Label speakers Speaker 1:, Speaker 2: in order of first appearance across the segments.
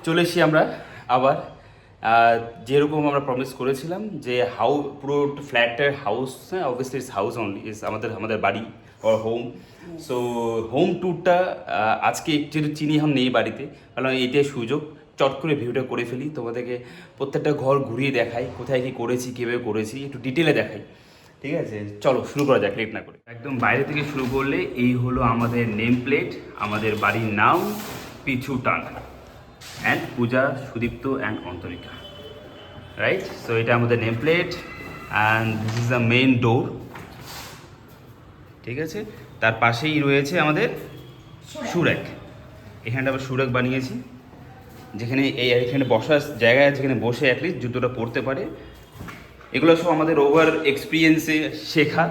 Speaker 1: চলে এসেছি আমরা আবার যেরকম আমরা প্রমিস করেছিলাম যে পুরো ফ্ল্যাটের হাউস, হ্যাঁ অবভিয়াসলি ইটস হাউস অনলি, ইস আমাদের বাড়ি ওর হোম। সো হোম ট্যুরটা আজকে যেহেতু চিনি এখন নেই বাড়িতে, কারণ এটাই সুযোগ চট করে ভিউটা করে ফেলি, তোমাদেরকে প্রত্যেকটা ঘর ঘুরিয়ে দেখাই, কোথায় কী করেছি, কীভাবে করেছি, একটু ডিটেলে দেখাই। ঠিক আছে, চলো শুরু করা যাক লেট না করে। একদম বাইরে থেকে শুরু করলে এই হলো আমাদের নেম প্লেট, আমাদের বাড়ির নাম Pichhutan and Puja, Sudipta and Antarika, right? So এটা আমাদের name plate and this is the main door. ঠিক আছে, তার পাশেই রয়েছে আমাদের সুরেক। এখানটা আবার সুরেক বানিয়েছি, যেখানে এখানে বসার জায়গা আছে, যেখানে বসে অ্যাটলিস্ট জুতোটা পরতে পারে। এগুলো সব আমাদের ওভার এক্সপিরিয়েন্সে শেখা,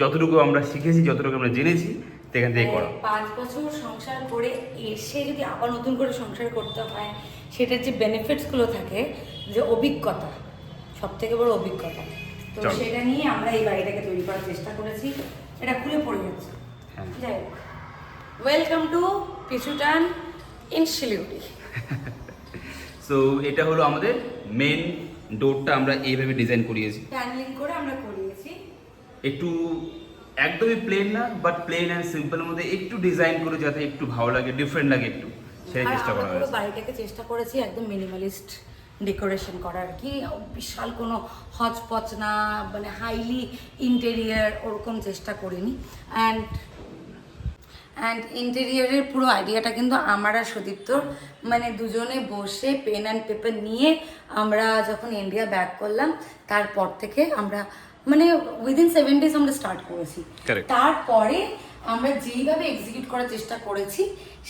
Speaker 1: যতটুকু আমরা শিখেছি, যতটুকু আমরা জেনেছি সেখান থেকে করা।
Speaker 2: 5 বছর সংসার করে এসে যদি আবার নতুন করে সংসার করতে হয়, সেটার যে বেনিফিটসগুলো থাকে, যে অভিজ্ঞতা, সব থেকে বড় অভিজ্ঞতা, তো সেটা নিয়ে আমরা এই বাড়িটাকে তৈরি করার চেষ্টা করেছি। এটা খুলে পড়ে যাচ্ছে। যাই হোক, welcome to Pichhutan in Siliguri.
Speaker 1: So এটা হলো আমাদের মেন ডোরটা, আমরা এইভাবে ডিজাইন করিয়েছি,
Speaker 2: প্যানেলিং করে আমরা করিয়েছি।
Speaker 1: একটু একদমই প্লেন না, বাট প্লেন অ্যান্ড সিম্পলের মধ্যে একটু ডিজাইন করে যাতে একটু ভালো লাগে, ডিফারেন্ট লাগে একটু, সেই চেষ্টা করা হয়েছে।
Speaker 2: বাড়িটাকে চেষ্টা করেছি একদম মিনিমালিস্ট ডেকোরেশন করার, কি বিশাল কোনো হচপচ না, মানে হাইলি ইন্টেরিয়ার ওরকম চেষ্টা করিনি। অ্যান্ড ইন্টেরিয়ারের পুরো আইডিয়াটা কিন্তু আমার আর সুদীপ্তর, মানে দুজনে বসে পেন অ্যান্ড পেপার নিয়ে আমরা যখন ইন্ডিয়া ব্যাক করলাম, তারপর থেকে আমরা মানে উইদিন 7 days আমরা স্টার্ট করেছি। তারপরে আমরা যেইভাবে এক্সিকিউট করার চেষ্টা করেছি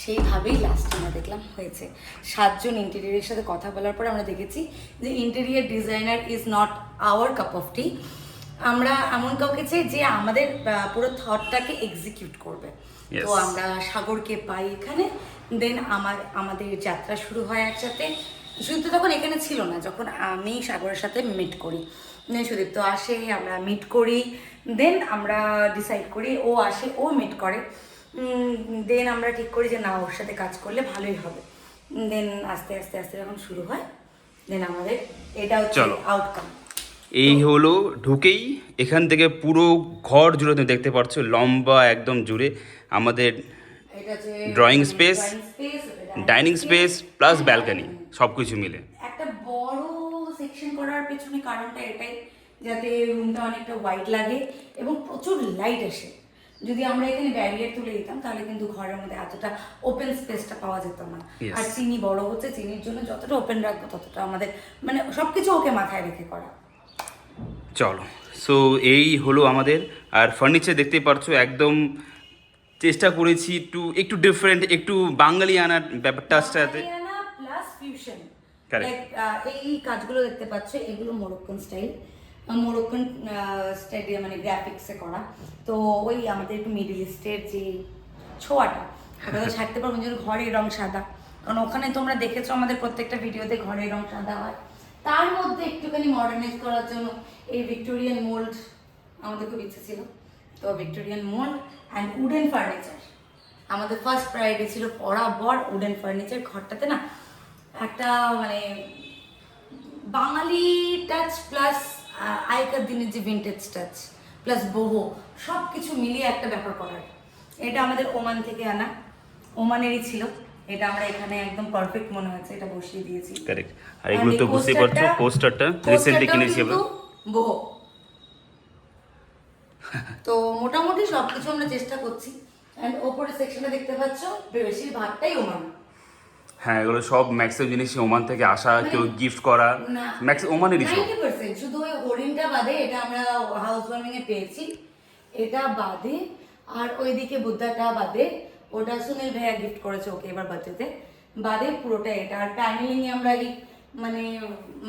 Speaker 2: সেইভাবেই লাস্ট আমরা দেখলাম হয়েছে। 7 জন ইন্টেরিয়ারের সাথে কথা বলার পরে আমরা দেখেছি যে interior designer is not our cup of tea. আমরা এমন কাউকে চাই যে আমাদের পুরো থটটাকে এক্সিকিউট করবে। তো আমরা সাগরকে পাই এখানে, দেন আমাদের যাত্রা শুরু হয় একসাথে। সুদীপ্ত তখন এখানে ছিল না, যখন আমি সাগরের সাথে মিট করি, সুদীপ্ত আসে, আমরা মিট করি, দেন আমরা ডিসাইড করি, ও আসে, ও মিট করে, দেন আমরা ঠিক করি যে না, ওর সাথে কাজ করলে ভালোই হবে। দেন আস্তে আস্তে আস্তে যখন শুরু হয়, দেন আমাদের এটা হচ্ছে আউটকাম।
Speaker 1: এই হলো ঢুকেই এখান থেকে পুরো ঘর জুড়ে তুমি দেখতে পাচ্ছ, লম্বা একদম জুড়ে আমাদের drawing space, dining space plus balcony, সব কিছু মিলে
Speaker 2: একটা বড় সেকশন করার পেছনে কারণটা এটাই, যাতে রুমটা অনেকটা হোয়াইট লাগে এবং প্রচুর লাইট আসে। যদি আমরা এখানে ব্যারিয়ার তুলে দিতাম তাহলে কিন্তু ঘরের মধ্যে এতটা ওপেন স্পেসটা পাওয়া যেত না। আর চিনি বড় হচ্ছে, চিনির জন্য যতটা ওপেন রাখবো ততটা আমাদের মানে সবকিছু ওকে মাথায় রেখে করা।
Speaker 1: চলো, সো এই হলো আমাদের। আর ফার্নিচার দেখতেই পারছো, একদম চেষ্টা করেছি একটু ডিফারেন্ট, একটু বাঙালি আনার ব্যাপারটাতে
Speaker 2: প্লাস ফিউশন। এই কাজগুলো দেখতে পাচ্ছ, এগুলো মোরক্কান স্টাইল, মোরক্কান স্টাইল মানে গ্রাফিক্সে করা। তো ওই আমাদের একটু মিডল ইস্টের যে ছোঁয়াটা, ওটা তো ছাড়তে পারবো। যেন ঘরের রং সাদা, কারণ ওখানে তোমরা দেখেছো আমাদের প্রত্যেকটা ভিডিওতে ঘরের রং সাদা হয়। তার মধ্যে একটুখানি মডার্নাইজ করার জন্য এই ভিক্টোরিয়ান মোল্ড আমাদের খুব ইচ্ছে ছিল। তো Victorian mould and wooden furniture আমাদের ফার্স্ট প্রায়োরিটি ছিল। বরাবর উডেন ফার্নিচার ঘরটাতে না একটা মানে বাঙালি টাচ প্লাস আগেকার দিনের যে ভিন্টেজ টাচ প্লাস বহু সব কিছু মিলিয়ে একটা ব্যাপার করার। এটা আমাদের ওমান থেকে আনা, ওমানেরই ছিল। এটা আমরা এখানে একদম পারফেক্ট মনে হচ্ছে, এটা বসিয়ে দিয়েছি।
Speaker 1: কারেক্ট। আর এগুলো তো বুঝতে পারছো, পোস্টারটা রিসেন্টলি কিনেছি আমরা।
Speaker 2: বহু তো মোটামুটি সবকিছু আমরা চেষ্টা করছি। এন্ড ওপরের সেকশনে দেখতে পাচ্ছ বেশিরভাগটাই ওমান।
Speaker 1: হ্যাঁ, এগুলো সব ম্যাক্সিমাম জিনিসই ওমান থেকে আসা, কেউ গিফট করা, ওমানেরই সব।
Speaker 2: 90% শুধু ওই হরিণটা বাদে, এটা আমরা হাউস ওয়ার্মিং এ পেয়েছি, এটা বাদে। আর ওইদিকে বুদ্ধাটা বাদে, ওটা সুনীল ভাইয়া গিফট করেছে ওকে এবার বার্থডেতে, বাদে পুরোটা এটা। আর প্যানেলিং এ আমরা এই মানে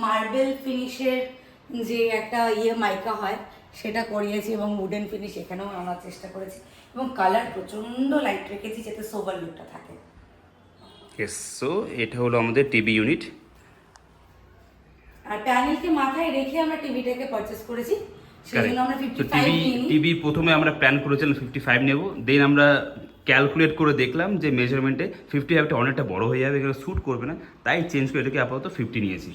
Speaker 2: মার্বেল ফিনিশের যে একটা মাইকা হয় সেটা করিয়েছি, এবং উডেন ফিনিশ এখানেও আনার চেষ্টা করেছি, এবং কালার প্রচন্ড লাইট রেখেছি যাতে সোবার লুকটা থাকে।
Speaker 1: ইয়েস, সো এটা হলো আমাদের টিভি ইউনিট।
Speaker 2: আর প্যানেলকে মাথায় রেখে আমরা টিভিটাকে পারচেজ করেছি, সেজন্য আমরা 55 নিই।
Speaker 1: টিভি প্রথমে আমরা প্ল্যান করেছিলাম 55 নেব, দেন আমরা ক্যালকুলেট করে দেখলাম যে মেজারমেন্টে 50 অনেকটা বড় হয়ে যাবে, এখানে শ্যুট করবে না, তাই চেঞ্জ করে এটাকে আপাতত 50 নিয়েছি,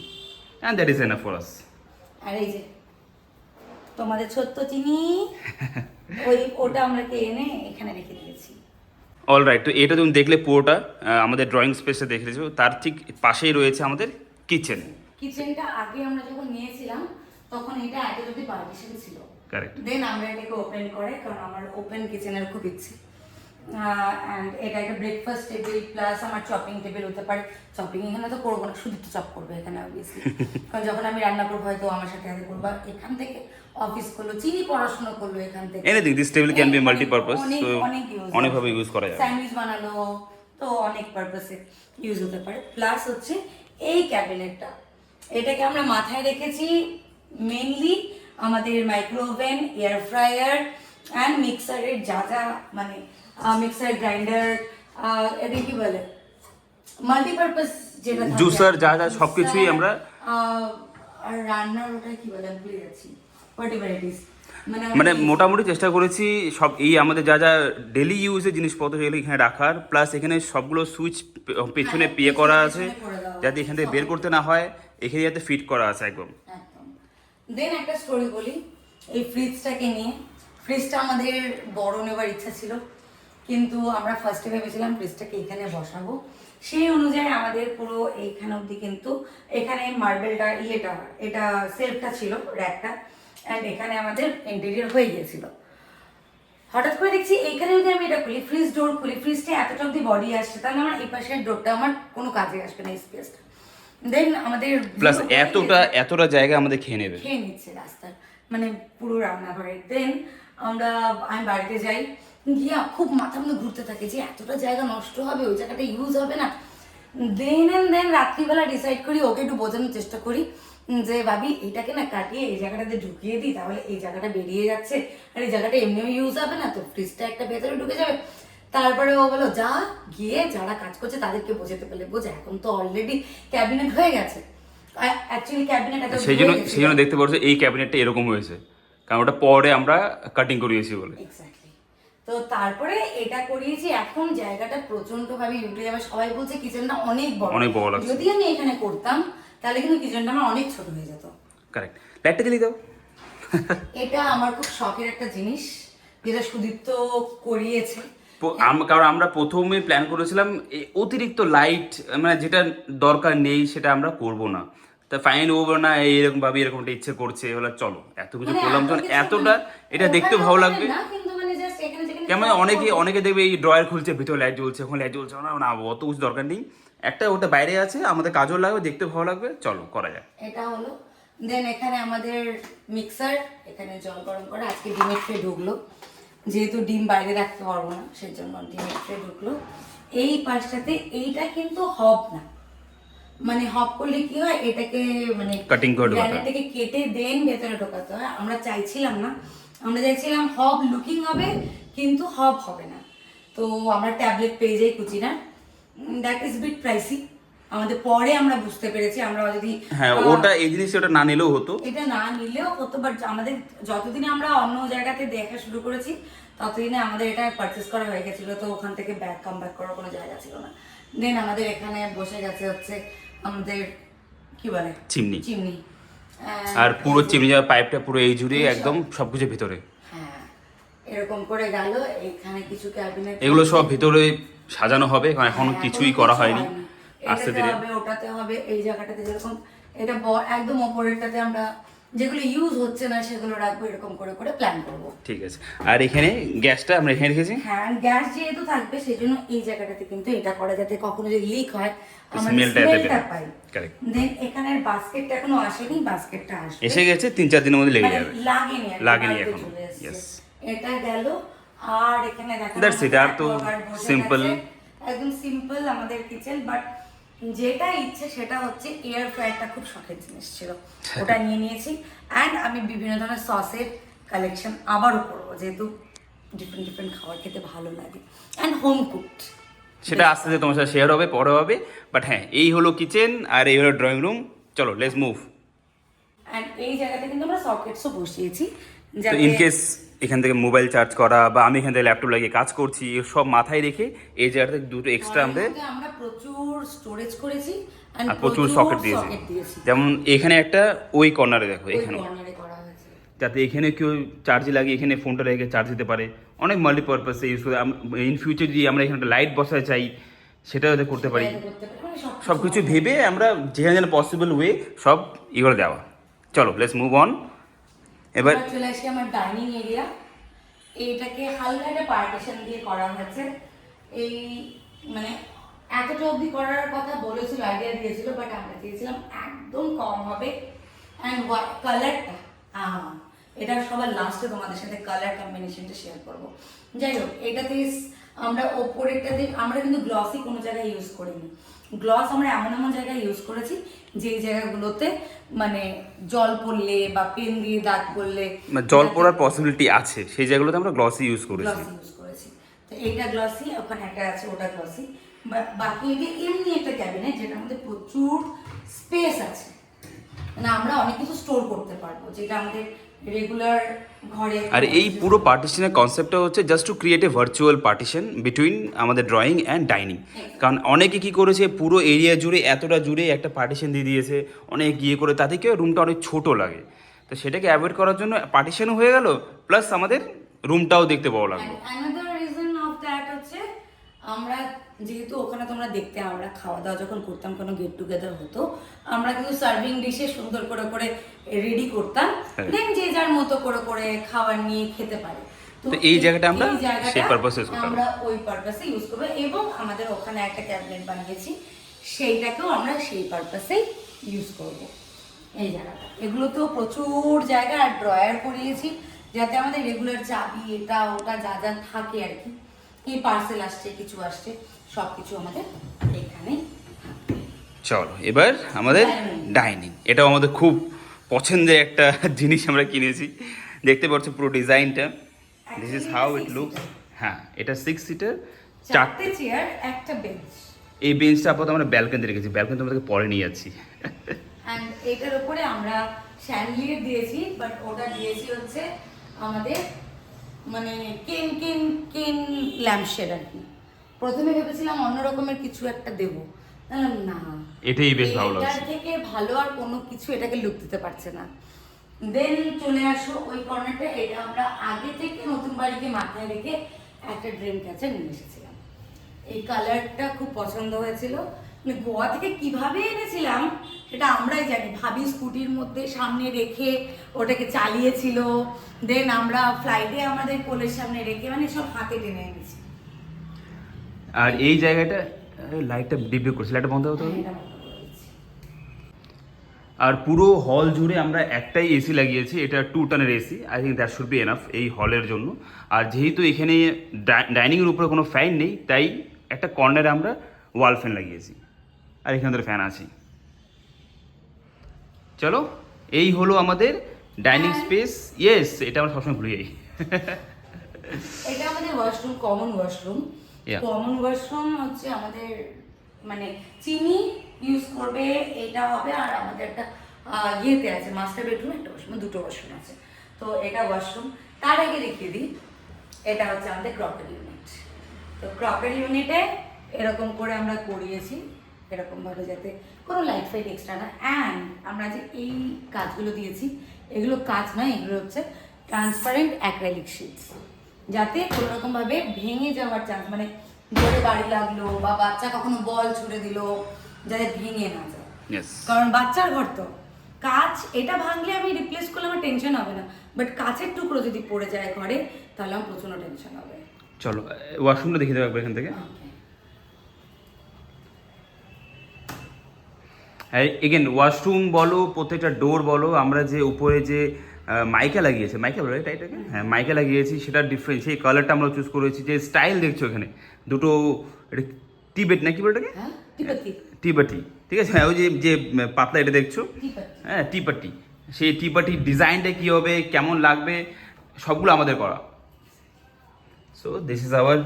Speaker 1: and that is enough for us.
Speaker 2: আর এই যে তোমাদের ছোট্ট চিনি, ওটা আমরা এনে এখানে রেখে দিয়েছি।
Speaker 1: অলরাইট, তো এটা তুমি দেখলে পুরোটা আমাদের ড্রয়িং স্পেসে দেখেছো, তার ঠিক পাশেই রয়েছে আমাদের কিচেন।
Speaker 2: কিচেনটা আগে আমরা যখন নিয়েছিলাম তখন এটা এত যদি পার্টিশন ছিল,
Speaker 1: কারেক্ট।
Speaker 2: দেন আমরা এটাকে ওপেন করে, কারণ আমার ওপেন কিচেনের খুব ইচ্ছে। অ্যান্ড এটা একটা ব্রেকফাস্ট টেবিল প্লাস আমার চপিং টেবিল হতে পারে। চপিং এখানে তো করবো না, শুধু তো চপ করবে এখানে অবভিয়াসলি, কারণ যখন আমি রান্না করবো হয়তো আমার সাথে হাতে করবো। এখান থেকে অফিস করলো, চিনি পড়াশোনা করলো এখান থেকে,
Speaker 1: anything, this table can be multipurpose,
Speaker 2: অনেক
Speaker 1: সো
Speaker 2: অনেক ইউজ,
Speaker 1: অনেকভাবে ইউজ করা যাবে।
Speaker 2: স্যান্ডউইচ বানালো, তো অনেক পারপাসে ইউজ হতে পারে। প্লাস হচ্ছে এই ক্যাবিনেটটা, এটাকে আমরা মাথায় রেখেছি মেনলি আমাদের মাইক্রোওভেন, এয়ার ফ্রায়ার অ্যান্ড মিক্সারের যা যা মানে মিক্সার গ্রাইন্ডার, এটা কি বলে মাল্টিপারপাস, যেটা থাকে,
Speaker 1: জুসার যা যা সবকিছুই আমরা
Speaker 2: আর রান্নার ওটা কি বলে আমি ভুলে যাচ্ছি, হোয়াটএভার ইট ইজ,
Speaker 1: মানে মোটামুটি চেষ্টা করেছি সব এই আমাদের যা যা ডেলি ইউজের জিনিসপত্র সেগুলো এখানে রাখার, প্লাস এখানে সবগুলো সুইচ পেছনে
Speaker 2: হ্যাঁ,
Speaker 1: পিয়ে করা
Speaker 2: পেছনে
Speaker 1: আছে,
Speaker 2: করে দেওয়া
Speaker 1: যাতে এখান থেকে বের করতে না হয়, এখানে যাতে ফিট করা আছে একদম।
Speaker 2: একদম। দেন একটা স্টোরি বলি এই ফ্রিজটাকে নিয়ে। ফ্রিজটা আমাদের বড় নেওয়ার ইচ্ছা ছিল, কিন্তু আমরা ফার্স্টে ভেবেছিলাম ফ্রিজটাকে এখানে বসাবো, সেই অনুযায়ী আমাদের পুরো এইখানে অবধি, কিন্তু এখানে মার্বেলটা এটা সেলফটা ছিল, র্যাকটা, অ্যান্ড এখানে আমাদের ইন্টেরিয়র হয়ে গিয়েছিল। হঠাৎ করে দেখছি এইখানে যদি আমি এটা খুলি, ফ্রিজ ডোর খুলি, ফ্রিজটা এতটা অব্দি বডি আসছে, তাহলে আমার এই পাশের ডোরটা আমার কোনো কাজে আসবে না, স্পেসটা। দেন আমাদের
Speaker 1: প্লাস এতটা জায়গা আমাদের খেয়ে নেবে,
Speaker 2: খেয়ে নিচ্ছে রাস্তার মানে পুরো রান্নাঘরে। দেন আমি বাড়িতে যাই, গিয়ে খুব মাথা মধ্যে ঘুরতে থাকে যে এতটা জায়গা নষ্ট হবে, ওই জায়গাটা ইউজ হবে না। দেন রাত্রিবেলা ডিসাইড করি, ওকে একটু বোঝানোর চেষ্টা করি যে ভাবি এটাকে না কাটিয়ে এই জায়গাটাতে ঢুকিয়ে দিই, তাহলে এই জায়গাটা বেরিয়ে যাচ্ছে, আর এই জায়গাটা এমনিও ইউজ হবে না, তো ফ্রিজটা একটা ভেতরে ঢুকে যাবে। তারপরে ও বলো যা গিয়ে যারা কাজ করছে তাদেরকে বোঝাতে পারলে বোঝা, এখন তো অলরেডি ক্যাবিনেট হয়ে গেছে। অ্যাকচুয়ালি ক্যাবিনেট
Speaker 1: সেই জন্য দেখতে পাচ্ছ এই ক্যাবিনেটটা এরকম হয়েছে, কারণ ওটা পরে আমরা কাটিং করিয়েছি বলে।
Speaker 2: এক্স্যাক্টলি। তো তারপরে এটা করিয়েছি, এখন জায়গাটা প্রচন্ড ভাবে উঠে যাবে। সবাই বলছে কিচেনটা অনেক বড় লাগছে, যদি আমি এখানে করতাম তাহলে কিন্তু কিচেনটা আমার অনেক ছোট হয়ে যেত।
Speaker 1: কারেক্ট। লাইটটা জ্বালিয়ে দাও।
Speaker 2: এটা আমার খুব শখের একটা জিনিস, যেটা সুদীপ্ত করিয়েছে।
Speaker 1: কারণ আমরা প্রথমে প্ল্যান করেছিলাম অতিরিক্ত লাইট, মানে যেটা দরকার নেই সেটা আমরা করব না, তা ফাইন ও না এইরকম ভাবে এরকমটা ইচ্ছে করছে, হলো চলো এত কিছু করলাম যখন এতটা এটা দেখতে ভালো লাগবে। কেমন অনেকে দেখবে এই ড্রয়ার খুলছে ভিতরে লাইট জ্বলছে, এখন লাইট জ্বলছে না, অত কিছু দরকার নেই, একটা ওটা বাইরে আছে, আমাদের কাজও লাগবে, দেখতে ভালো লাগবে, চলো করা যায়।
Speaker 2: এটা হলো। দেন এখানে আমাদের মিক্সার, এখানে জল গরম করে, আজকে ডিমের ট্রে ঢুকলো, যেহেতু ডিম বাইরে রাখতে পারবো না সেজন্য ডিমের ট্রে ঢুকলো। এই পাশটাতে এইটা কিন্তু হব না, মানে হব করলে কি হয়, এটাকে মানে
Speaker 1: কাটিং করে
Speaker 2: গ্রানাইটটাকে কেটে দেন ভেতরে ঢোকাতে হয়। আমরা চাইছিলাম না, আমরা চাইছিলাম হব লুকিং হবে কিন্তু হব হবে না। তো আমরা ট্যাবলেট পেয়ে যাই কুচিনা, দ্যাট ইজ বিট প্রাইসি। আমাদের পরে আমরা বুঝতে পেরেছি, আমরা যদি
Speaker 1: হ্যাঁ ওটা এই জিনিসটা ওটা না নিলেও হতো,
Speaker 2: এটা না নিলেও হতো, বাট আমাদের যতদিন আমরা অন্য জায়গাতে দেখা শুরু করেছি ততদিনে আমাদের এটা পারচেস করা হয়ে গেছিল, তো ওখান থেকে কাম ব্যাক করার কোনো জায়গা ছিল না। দেন আমাদের এখানে বসে গেছে হচ্ছে আমাদের কি বলে চিমনি,
Speaker 1: আর পুরো চিমনি যাওয়ার পাইপটা পুরো এই জুড়ে একদম সবকিছু ভিতরে।
Speaker 2: হ্যাঁ এরকম করে গেল। এখানে কিছু ক্যাবিনেট,
Speaker 1: এগুলো সব ভিতরে সাজানো হবে, কারণ এখন কিছুই করা হয়নি, আস্তে ধীরে
Speaker 2: হবে, ওটাতে হবে। এই জায়গাটাতে যেরকম এটা একদম ওপরেরটাতে আমরা যেগুলো ইউজ হচ্ছে না সেগুলো রাখবো, এরকম করে করে প্ল্যান করব।
Speaker 1: ঠিক আছে। আর এখানে গ্যাসটা আমরা এখানে রেখেছি,
Speaker 2: হ্যাঁ গ্যাস যেহেতু থাকবে সেই জন্য এই জায়গাটাতে কিন্তু এটা করা, যাতে কখনো যদি লিক হয় আমরা
Speaker 1: স্মেলটা
Speaker 2: পাই।
Speaker 1: কারেক্ট।
Speaker 2: দেন এখানের বাস্কেটটা এখনো আসেনি, বাস্কেটটা আসবে,
Speaker 1: এসে গেছে 3-4 দিনের মধ্যে লেগে যাবে,
Speaker 2: লাগেনি
Speaker 1: এখন।
Speaker 2: ইয়েস এটা গেল। আর এখানে দেখো
Speaker 1: দ্যাটস ইট, আর তো সিম্পল,
Speaker 2: একদম সিম্পল আমাদের কিচেন। বাট যেটা ইচ্ছে সেটা হচ্ছে এয়ার ফ্রায়ারটা খুব শখের জিনিস ছিল, ওটা নিয়ে নিয়েছি। অ্যান্ড আমি বিভিন্ন ধরনের সসের কালেকশন আবারও করবো, যেহেতু ডিফারেন্ট খাবার খেতে ভালো লাগে, অ্যান্ড হোম কুকড,
Speaker 1: সেটা আস্তে আস্তে তোমার সাথে শেয়ার হবে, পরে হবে। বাট হ্যাঁ এই হলো কিচেন আর এই হলো ড্রয়িং রুম, চলো লেটস মুভ।
Speaker 2: অ্যান্ড এই জায়গাতে কিন্তু আমরা সকেটসও বসিয়েছি,
Speaker 1: তো ইন কেস এখান থেকে মোবাইল চার্জ করা বা আমি এখান থেকে ল্যাপটপ লাগিয়ে কাজ করছি সব মাথায় রেখে এই জায়গাতে দুটো এক্সট্রা
Speaker 2: আমরা প্রচুর স্টোরেজ করেছি
Speaker 1: আর প্রচুর সকেট দিয়েছি। যেমন এখানে একটা ওই কর্নারে দেখো এখানে, যাতে এখানে কেউ চার্জ লাগিয়ে এখানে ফোনটা রেখে চার্জ দিতে পারে। অনেক মাল্টিপারপাসে ইউজ করে। ইন ফিউচার যদি আমরা এখানে একটা লাইট বসাতে চাই সেটাও যাতে করতে পারি। সব কিছু ভেবে আমরা যেখানে যেন পসিবল ওয়ে সব করে দেওয়া। চলো লেটস মুভ অন। এবার
Speaker 2: চলে আসি আমার ডাইনিং এরিয়া। এইটাকে হালকা একটা পার্টিশন দিয়ে করা হয়েছে। এই মানে এতটা অবধি করার কথা বলেছিল, আইডিয়া দিয়েছিল, বাট আমরা দিয়েছিলাম একদম কম হবে। অ্যান্ড কালারটা এটা সবার লাস্টে তোমাদের সাথে কালার কম্বিনেশনটা শেয়ার করবো। যাই হোক, এটাতে আমরা ওপরেরটাতে আমরা কিন্তু গ্লসি কোনো জায়গায় ইউজ করিনি। গ্লস আমরা এমন এমন জায়গায় ইউজ করেছি যেই জায়গাগুলোতে মানে জল পড়লে বা পেন দিয়ে দাগ পড়লে
Speaker 1: জল পড়ার পসিবিলিটি আছে সেই জায়গাগুলোতে আমরা গ্লসি ইউজ করেছি।
Speaker 2: তো এইটা গ্লসি, ওখানে একটা আছে ওটা গ্লসি। বাকি এটা এমনি একটা ক্যাবিনেট যেটার মধ্যে প্রচুর স্পেস আছে, মানে আমরা অনেক কিছু স্টোর করতে পারবো, যেটা আমাদের রেগুলার ঘরে।
Speaker 1: আর এই পুরো পার্টিশনের কনসেপ্টটা হচ্ছে just to create a virtual partition between আমাদের ড্রয়িং অ্যান্ড ডাইনিং। কারণ অনেকে কী করেছে পুরো এরিয়া জুড়ে এতটা জুড়ে একটা পার্টিশন দিয়ে দিয়েছে, অনেক করে তাতে কি রুমটা অনেক ছোট লাগে। তো সেটাকে অ্যাভয়েড করার জন্য পার্টিশনও হয়ে গেল, প্লাস আমাদের রুমটাও দেখতে বড় লাগলো।
Speaker 2: অ্যানাদার রিজন অফ দ্যাট হচ্ছে আমরা যেহেতু ওখানে তোমরা দেখতে আমরা খাওয়া দাওয়া যখন করতাম, কোনো গেট টুগেদার হতো, আমরা কিন্তু সার্ভিং ডিশে সুন্দর করে করে রেডি করতাম, দেন যে যার মতো করে করে খাবার নিয়ে খেতে পারে।
Speaker 1: তো এই জায়গাটা আমরা সেই পারপাসে
Speaker 2: আমরা ওই পারপাসে ইউজ করবো। এবং আমাদের ওখানে একটা ক্যাবিনেট বানিয়েছি, সেইটাকেও আমরা সেই পারপাসে ইউজ করব। এই জায়গাটা এগুলো তো প্রচুর জায়গা, আর ড্রয়ার করিয়েছি যাতে আমাদের রেগুলার চাবি এটা ওটা যা যা থাকে আর কি, এই পার্সেল আসছে কিছু আসছে সব কিছু আমাদের এখানে।
Speaker 1: চলো এবার আমাদের ডাইনিং, এটাও আমাদের খুব পছন্দের একটা জিনিস আমরা কিনেছি। দেখতে পাচ্ছ পুরো ডিজাইনটা, this is how it looks. হ্যাঁ, এটা 6 সিটার,
Speaker 2: 4টে চেয়ার, একটা বেঞ্চ।
Speaker 1: এই বেঞ্চটা আপাতত আমরা ব্যালকনিতে রেখেছি, ব্যালকনি তোমাদেরকে পরে নিয়ে যাচ্ছি।
Speaker 2: এন্ড এটার উপরে আমরা শ্যান্ডলিয়ার দিয়েছি, বাট ওটা দিয়েছি হচ্ছে আমাদের মানে কেন কেন কেন ল্যাম্পশেড আর কি। প্রথমে ভেবেছিলাম অন্য রকমের কিছু একটা দেবো, না
Speaker 1: এটাই বেশ ভালো লাগছে।
Speaker 2: এটার থেকে ভালো আর কোনো কিছু এটাকে লুক দিতে পারছে না। দেন চলে আসো ওই কর্নারটা, এটা আমরা আগে থেকে নতুন বাড়িকে মাথায় রেখে একটা ড্রিম ক্যাচার নিয়ে এসেছিলাম। এই কালারটা খুব পছন্দ হয়েছিল, মানে গোয়া থেকে কিভাবে এনেছিলাম সেটা আমরাই জানি। ভাবি স্কুটির মধ্যে সামনে রেখে ওটাকে চালিয়েছিল, দেন আমরা ফ্লাইটে আমাদের কোলের সামনে রেখে মানে সব হাতে টেনে এনেছি।
Speaker 1: আর এই জায়গাটা লাইটটা ডিপ করছে, লাইটটা বন্ধ হতে হবে। আর পুরো হল জুড়ে আমরা একটাই এসি লাগিয়েছি, এটা 2 টনের AC. I think that should be enough এই হলের জন্য। আর যেহেতু এখানে ডাইনিংয়ের উপরে কোনো ফ্যান নেই, তাই একটা কর্নারে আমরা ওয়াল ফ্যান লাগিয়েছি, আর এখানে আমাদের ফ্যান আছে। চলো, এই হলো আমাদের ডাইনিং স্পেস। ইয়েস, এটা আমরা সবসময় ভুলে যাই।
Speaker 2: এটা আমাদের washroom, common washroom. Common washroom হচ্ছে আমাদের মানে চিনি ইউজ করবে, এটা হবে। আর আমাদের একটা ইয়েতে আছে মাস্টার বেডরুম, একটা ওয়াশরুম, দুটো ওয়াশরুম আছে। তো এটা ওয়াশরুম। তার আগে দেখিয়ে দিই, এটা হচ্ছে আমাদের ক্রকারি ইউনিট। তো ক্রকারি ইউনিটে এরকম করে আমরা করিয়েছি, এরকমভাবে যাতে কোনো লাইট ফাইট এক্সট্রা না। অ্যান্ড আমরা যে এই কাজগুলো দিয়েছি, এগুলো কাজ নয়, এগুলো হচ্ছে ট্রান্সপারেন্ট অ্যাক্রাইলিক শিটস, যাতে কোনো রকমভাবে ভেঙে যাওয়ার চান্স, মানে জোরে বাড়ি লাগলো বা বাচ্চা কখনো বল ছুড়ে দিল, যাতে ভেঙে না যায়। কারণ বাচ্চার ঘর তো কাঁচ, এটা ভাঙলে আমি রিপ্লেস করলে আমার টেনশন হবে না, বাট কাঁচের টুকরো যদি পড়ে যায় ঘরে তাহলে আমার প্রচন্ড টেনশন হবে।
Speaker 1: চলো ওয়াশরুমটা দেখিয়ে দেবো একবার এখান থেকে। এগেন ওয়াশরুম বলো, প্রত্যেকটা ডোর বলো, আমরা যে উপরে যে মাইকা লাগিয়েছে, মাইকা বলো এটাকে, হ্যাঁ মাইকা লাগিয়েছি, সেটা ডিফারেন্ট। সেই কালারটা আমরা চুজ করেছি। যে স্টাইল দেখছো এখানে দুটো, এটা টিবেট নাকি বলে এটাকে, টিবাটি, ঠিক আছে। হ্যাঁ, ওই যে যে পাতলা এটা দেখছো, হ্যাঁ টিপাটি, সেই টিপাটি ডিজাইনটা কী হবে, কেমন লাগবে, সবগুলো আমাদের করা। So this is our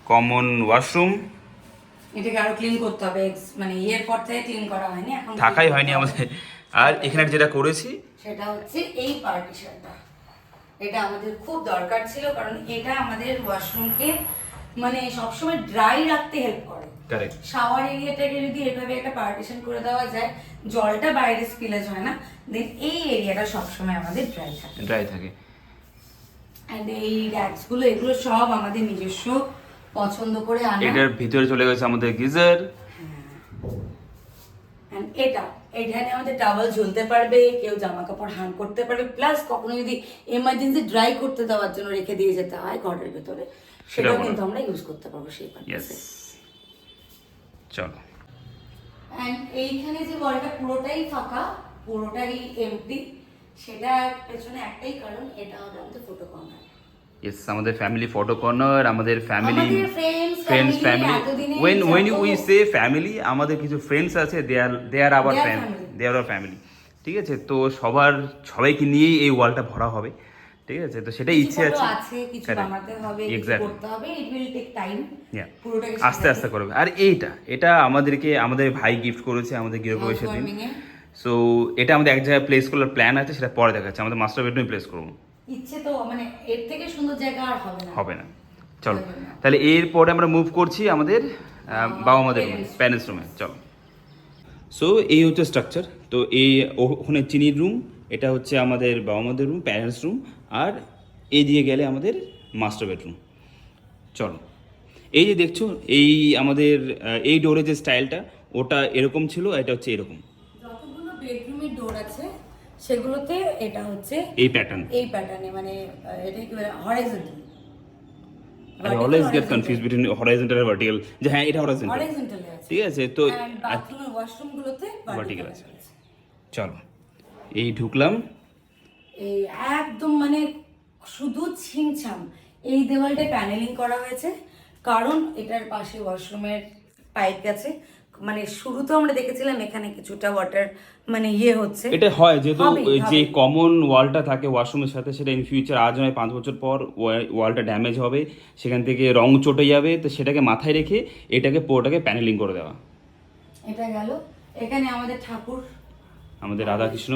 Speaker 1: common washroom.
Speaker 2: এটাকে আরো ক্লিন করতে হবে, মানে এর পর থেকে ক্লিন করা হয়নি, এখন
Speaker 1: থাকাই হয়নি আমাদের। আর এখানে যেটা করেছি
Speaker 2: সেটা হচ্ছে এই পার্টিশনটা, এটা আমাদের খুব দরকার ছিল, কারণ এটা আমাদের ওয়াশরুমকে মানে সবসময় ড্রাই রাখতে হেল্প করে।
Speaker 1: কারেক্ট।
Speaker 2: শাওয়ার এরিয়াটাকে যদি এভাবে একটা পার্টিশন করে দেওয়া যায়, জলটা বাইরে স্পিলেজ হয় না, দেন এই এরিয়াটা সবসময় আমাদের
Speaker 1: ড্রাই থাকে।
Speaker 2: এন্ড এই র্যাকসগুলো এগুলো সব আমাদের নিজস্ব পছন্দ করে আনা।
Speaker 1: এটার ভিতরে চলে গেছে আমাদের গিজার।
Speaker 2: এন্ড এখানে আমাদের টাওয়াল ঝুলতে পারবে, কেউ জামা কাপড় হ্যাং করতে পারবে, প্লাস কখনো যদি এমার্জেন্সি ড্রাই করতে দেওয়ার জন্য রেখে দিয়ে যেতে হয় ঘরের ভেতরে, সেটাও কিন্তু আমরা ইউজ করতে পারবো সেই পারপাসে।
Speaker 1: চলো।
Speaker 2: এন্ড এইখানে যে ওয়ালটা পুরোটাই ফাঁকা, পুরোটাই এমটি, সেটার পেছনে একটাই কারণ, এটা হবে আমাদের ফটো কর্নার।
Speaker 1: Yes, আমাদের ফ্যামিলি ফটো কর্নার, আমাদের ফ্যামিলি
Speaker 2: আমাদের
Speaker 1: ফ্রেন্ডস ফ্যামিলি।
Speaker 2: এতদিনে
Speaker 1: when
Speaker 2: যত-
Speaker 1: we say family, আমাদের কিছু ফ্রেন্ডস আছে, they are our family, ঠিক আছে? তো সবাইকে নিয়েই এই ওয়ালটা ভরা হবে, ঠিক আছে? তো সেটাই ইচ্ছে
Speaker 2: কিছু
Speaker 1: আছে।
Speaker 2: আছে, কিছু
Speaker 1: Correct.
Speaker 2: বানাতে হবে, কিছু
Speaker 1: Exactly.
Speaker 2: করতে হবে, it will take time.
Speaker 1: Yeah.
Speaker 2: পুরোটাকে
Speaker 1: আস্তে আস্তে করবে। আর এটা আমাদের ভাই গিফট করেছে আমাদের গৃহপ্রবেশের দিন। সো এটা আমাদের এক জায়গায় প্লেস করার প্ল্যান আছে, সেটা পরে দেখাচ্ছে। আমাদের মাস্টার বেডরুমে প্লেস করবো।
Speaker 2: ইচ্ছে তো মানে এর থেকে সুন্দর জায়গা আর হবে না।
Speaker 1: চলো, তাহলে এরপরে আমরা মুভ করছি আমাদের বাবা মাদের প্যারেন্টস রুমে। চলো। সো এই হচ্ছে স্ট্রাকচার। তো ওখানে চিনির রুম, এটা হচ্ছে আমাদের বাবা মাদের রুম, প্যারেন্টস রুম, আর এই দিকে গেলে আমাদের মাস্টার বেডরুম। চলো, এই যে দেখছো এই আমাদের এই ডোরের যে স্টাইলটা, ওটা এরকম ছিল, এটা হচ্ছে এরকম।
Speaker 2: যতগুলো বেডরুমের ডোর আছে সেগুলোতে এটা হচ্ছে
Speaker 1: এই
Speaker 2: প্যাটার্নে, মানে এটা কি বলে, horizontal.
Speaker 1: I always get confused between horizontal and vertical. যে হ্যাঁ, এটা horizontal,
Speaker 2: আছে,
Speaker 1: ঠিক আছে? তো
Speaker 2: বাথরুম আর ওয়াশরুমগুলোতে
Speaker 1: ভার্টিক্যাল আছে। চলো, এই ঢুকলাম।
Speaker 2: এই একদম মানে শুধু ছিমছাম এই দেওয়ালটায় প্যানেলিং করা হয়েছে, কারণ এটার পাশে ওয়াশরুমের পাইপ গেছে। মানে শুরুতে আমরা দেখেছিলাম এখানে কিছুটা ওয়াটার মানে হচ্ছে,
Speaker 1: এটা হয় যেহেতু
Speaker 2: হবেই।
Speaker 1: যে কমন ওয়ালটা থাকে ওয়াশরুমের সাথে, সেটা ইন ফিউচার আজ নয় 5 বছর পর ওয়ালটা ড্যামেজ হবে, সেখান থেকে রং চটে যাবে। তো সেটাকে মাথায় রেখে এটাকে পুরোটাকে প্যানেলিং করে দেওয়া।
Speaker 2: এটা গেল। এখানে আমাদের ঠাকুর,
Speaker 1: আমাদের রাধাকৃষ্ণ।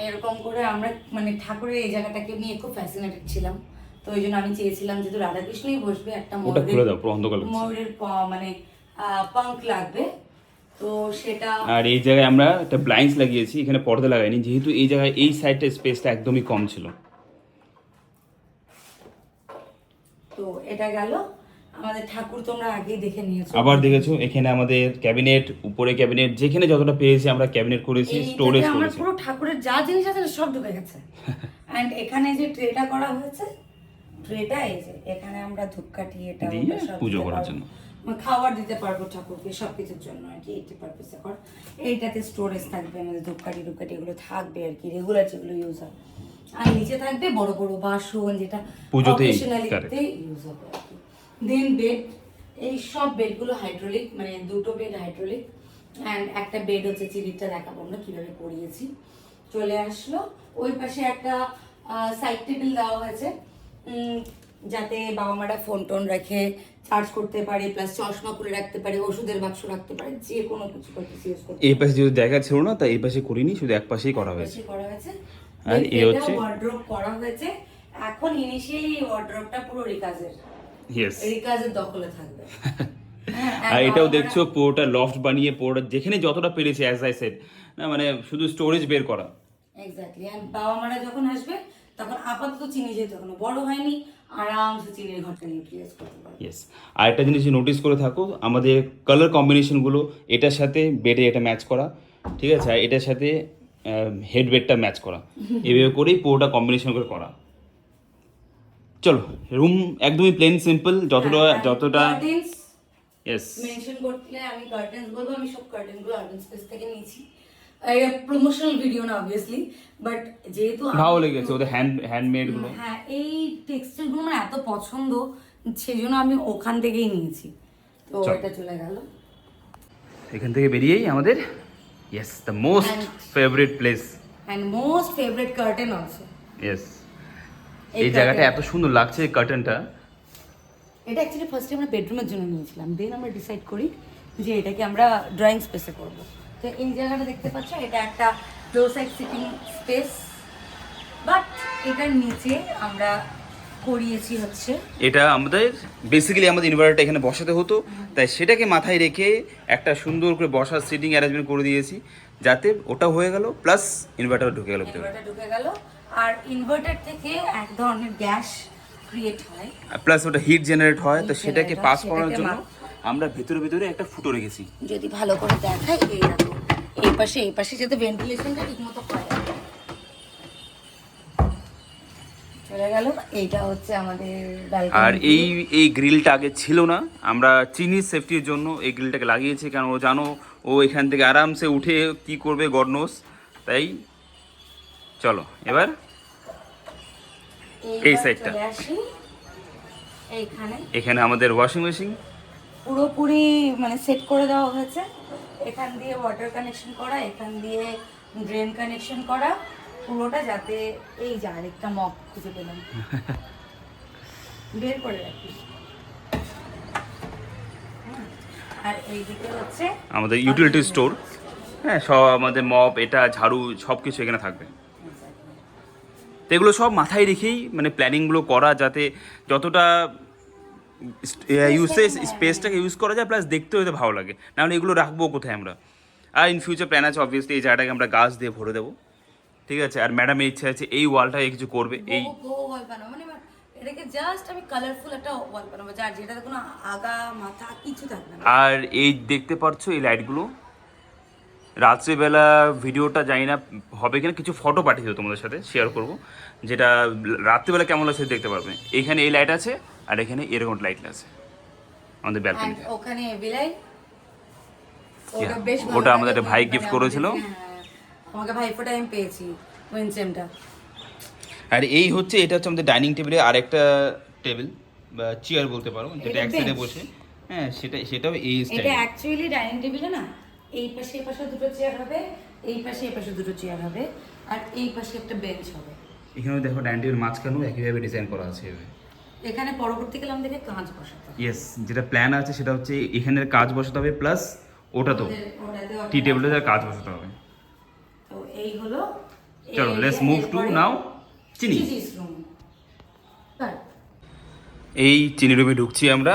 Speaker 2: এরকম করে আমরা মানে ঠাকুরের এই জায়গাটাকে নিয়ে খুব ফ্যাসিনেটেড ছিলাম, তো ওই জন্য আমি চেয়েছিলাম যেহেতু রাধাকৃষ্ণই বসবে, একটা
Speaker 1: ওটা খুলে দাও, পুরো অন্ধকার লাগছে।
Speaker 2: ময়ূরের মানে পাঙ্ক লাগবে, তো সেটা।
Speaker 1: আর এই জায়গায় আমরা একটা ব্লাইন্ডস লাগিয়েছি, এখানে পর্দা লাগাইনি, যেহেতু এই জায়গায় এই সাইডটা স্পেসটা একদমই কম ছিল।
Speaker 2: তো এটা গেল আমাদের ঠাকুর, তোমরা আগেই দেখে নিয়েছো।
Speaker 1: আবার দেখেছো এখানে আমাদের ক্যাবিনেট, উপরে ক্যাবিনেট, যেখানে যতটা পেয়েছি আমরা ক্যাবিনেট করেছি, স্টোরেজ
Speaker 2: আমার
Speaker 1: করেছি।
Speaker 2: পুরো ঠাকুরের যা জিনিস আছে না সব ঢুকে গেছে। এন্ড এখানে যে ট্রেটা করা হয়েছে, ট্রেটা এই যে এখানে আমরা ধূপকাঠি এটা
Speaker 1: দিয়ে
Speaker 2: ওটা সব
Speaker 1: পুজো
Speaker 2: দিতে
Speaker 1: করার
Speaker 2: পারবো।
Speaker 1: জন্য।
Speaker 2: খাবার দিতে পারবো ঠাকুরকে, সবকিছুর জন্য আর কি, 80% কর। এইটাতে স্টোরেজ থাকবে, আমাদের ধূপকাঠি এগুলো থাকবে আর কি, রেগুলার যেগুলো ইউজ হয়। আর নিচে থাকবে বড় বড় বাসন, যেটা
Speaker 1: পুজোতেই
Speaker 2: অকেশনালিতে ইউজ হবে আর কি। দেন বেড, এই সব বেডগুলো হাইড্রোলিক, মানে দুটো বেড হাইড্রোলিক। অ্যান্ড একটা বেড হচ্ছে চিলিটা দেখাবো আমরা কিভাবে করিয়েছি। চলে আসলো। ওই পাশে একটা সাইড টেবিল দেওয়া হয়েছে, যাতে বাবা মারা ফোন টোন রাখে, চার্জ করতে পারে, প্লাস চশমা খুলে রাখতে পারে, ওষুধের বাক্স রাখতে পারে, যে কোনো কিছু করতে ইউজ করতে।
Speaker 1: এই পাশে যদি জায়গা ছিল না, তাই এই পাশে করিনি, শুধু এক পাশেই করা হয়েছে। আর এই হচ্ছে
Speaker 2: ওয়ার্ড্রোব করা হয়েছে। এখন ইনিশিয়ালি এই ওয়ার্ড্রোবটা পুরো রিকাজের দখলে থাকবে।
Speaker 1: আর এটাও দেখছো পুরোটা লফট বানিয়ে, পুরোটা যেখানে যতটা পেরেছে, অ্যাজ আই সেড, না মানে শুধু স্টোরেজ বের করা।
Speaker 2: এক্স্যাক্টলি। এন্ড বাবা মারা যখন আসবে তখন আপাতত চিনি যেহেতু এখনো বড় হয়নি, আরামসে চিনির ঘরটা ইউটিলাইজ করতে পারবে।
Speaker 1: ইয়েস। আর একটা জিনিস নোটিস করে থাকো, আমাদের কালার কম্বিনেশনগুলো এটার সাথে বেডে এটা ম্যাচ করা, ঠিক আছে? আর এটার সাথে হেড বেডটা ম্যাচ করা, এভাবে করেই পুরোটা কম্বিনেশন করে করা। চলো, রুম একদমই প্লেন সিম্পল, যতটা ইয়েস
Speaker 2: মেনশন করতে আমি কার্টেন্স বলবো, আমি সব কার্টেনগুলো আর্বান স্পেস থেকে নিয়েছি। প্রমোশনাল ভিডিও না অবভিয়াসলি, বাট যেহেতু
Speaker 1: ভালো লেগেছে ওদের হ্যান্ডমেড গুলো।
Speaker 2: হ্যাঁ, এই টেক্সচার গুলো আমার এত পছন্দ, সেজন্য আমি ওখান থেকেই নিয়েছি। তো এটা চলে গেল।
Speaker 1: এখান থেকে বেরিয়েই আমাদের yes the most favourite place
Speaker 2: and most favourite curtain also.
Speaker 1: Yes, এই জায়গাটা এত সুন্দর লাগছে, কার্টেনটা।
Speaker 2: এটা অ্যাকচুয়ালি ফার্স্টে আমরা বেডরুমের জন্য নিয়েছিলাম, দেন আমরা ডিসাইড করি যে এটাকে আমরা ড্রয়িং স্পেসে করব। তো এই জায়গাটা দেখতে পাচ্ছ, এটা একটা door side sitting space. But এটার নিচে আমরা করিয়েছি হচ্ছে
Speaker 1: এটা আমাদের বেসিক্যালি আমাদের ইনভার্টারটা এখানে বসাতে হতো, তাই সেটাকে মাথায় রেখে একটা সুন্দর করে বসার সিটিং অ্যারেঞ্জমেন্ট করে দিয়েছি, যাতে ওটা হয়ে গেল প্লাস ইনভার্টার ঢুকে গেল ভিতরে,
Speaker 2: ইনভার্টার ঢুকে গেল। আর ইনভার্টার থেকে এক ধরনের গ্যাস ক্রিয়েট হয়,
Speaker 1: প্লাস ওটা হিট জেনারেট হয়, তো
Speaker 2: Heat
Speaker 1: সেটাকে
Speaker 2: generate
Speaker 1: পাস
Speaker 2: হয়,
Speaker 1: করানোর
Speaker 2: সেটাকে
Speaker 1: জন্য আমরা ভেতরে ভেতরে একটা ফুটো রেখেছি।
Speaker 2: যদি ভালো করে দেখাই এই দেখো এই পাশে যাতে ভেন্টিলেশনটা ঠিকমতো হয়। চলে গেল, এইটা হচ্ছে আমাদের balcony
Speaker 1: আর
Speaker 2: view।
Speaker 1: এই গ্রিলটা আগে ছিল না, আমরা চিনির সেফটির জন্য এই গ্রিলটাকে লাগিয়েছি, কারণ ও জানো ও এখান থেকে আরামসে উঠে কি করবে গড নোস। তাই চলো এবার এই
Speaker 2: এইবার
Speaker 1: সাইডটা।
Speaker 2: চলে আসি এইখানে,
Speaker 1: এখানে আমাদের ওয়াশিং মেশিন,
Speaker 2: পুরোপুরি মানে সেট করে দেওয়া হয়েছে। এখান দিয়ে ওয়াটার কানেকশন করা, এখান দিয়ে ড্রেন কানেকশন করা, পুরোটা যাতে এই যে আরেকটা মগ খুঁজে পেলাম বের করে রাখি। আর এইদিকে হচ্ছে
Speaker 1: আমাদের ইউটিলিটি স্টোর, হ্যাঁ সব আমাদের মপ, এটা ঝাড়ু সব কিছু এখানে থাকবে। তো এগুলো সব মাথায় রেখেই মানে প্ল্যানিংগুলো করা, যাতে যতটা ইউসেজ স্পেসটাকে ইউজ করা যায়, প্লাস দেখতে হয়তো ভালো লাগে, নাহলে এগুলো রাখবো কোথায় আমরা। আর ইন ফিউচার প্ল্যান আছে অবভিয়াসলি এই জায়গাটাকে আমরা গাছ দিয়ে ভরে দেবো, ঠিক আছে। আর ম্যাডামের ইচ্ছা আছে এই ওয়ালটাকে কিছু করবে, এই
Speaker 2: ওয়াল বানাবো, মানে এটাকে জাস্ট আমি কালারফুল একটা ওয়াল বানাবো, যার যেটাতে কোনো আগা মাথা কিছু থাকবে না।
Speaker 1: আর এই দেখতে পাচ্ছ এই লাইটগুলো, রাত্রিবেলা ভিডিওটা জানি না হবে কিনা, কিছু ফটো পাঠিয়ে দেবো তোমাদের সাথে শেয়ার করব, যেটা রাত্রিবেলা কেমন লাগছে দেখতে পারবে। এখানে এই লাইট আছে আর এখানে এরকম লাইট আছে আমাদের ব্যালকনিতে।
Speaker 2: And ওখানে এবিলাই
Speaker 1: Yeah,
Speaker 2: বেশ ভালো
Speaker 1: ওটা আমাদের
Speaker 2: লাগে,
Speaker 1: একটা ভাই
Speaker 2: মানে
Speaker 1: gift
Speaker 2: আমাদের-
Speaker 1: করেছিল।
Speaker 2: হ্যাঁ, আমাকে ভাইফোঁটায় আমি পেয়েছি উইনচেমটা।
Speaker 1: আর এই হচ্ছে এটা হচ্ছে আমাদের ডাইনিং টেবিলে আরেকটা টেবিল বা চেয়ার বলতে পারো, যেটা
Speaker 2: এটা
Speaker 1: এক সাইডে
Speaker 2: bench।
Speaker 1: বসে, হ্যাঁ সেটাও এই
Speaker 2: এটা
Speaker 1: স্টাইল।
Speaker 2: অ্যাকচুয়ালি ডাইনিং টেবিলে না, এই পাশে দুটো চেয়ার হবে, এই পাশে দুটো চেয়ার হবে, আর এই পাশে একটা বেঞ্চ হবে।
Speaker 1: এখানেও দেখো ডাইনিং টেবিল মাঝখানেও একইভাবে ডিজাইন করা আছে এভাবে।
Speaker 2: এখানে পরবর্তীকালে আমাদেরকে কাঁচ বসাতে হবে।
Speaker 1: ইয়েস, যেটা প্ল্যান আছে সেটা হচ্ছে এখানের কাজ বসাতে হবে, প্লাস ওটাতেও
Speaker 2: ওটাতেও
Speaker 1: টি টেবিলে যা কাজ বসাতে হবে।
Speaker 2: তো এই হলো,
Speaker 1: চলো লেটস মুভ টু নাও চিনি।
Speaker 2: রুম।
Speaker 1: এই চিনি রুমে ঢুকছি আমরা।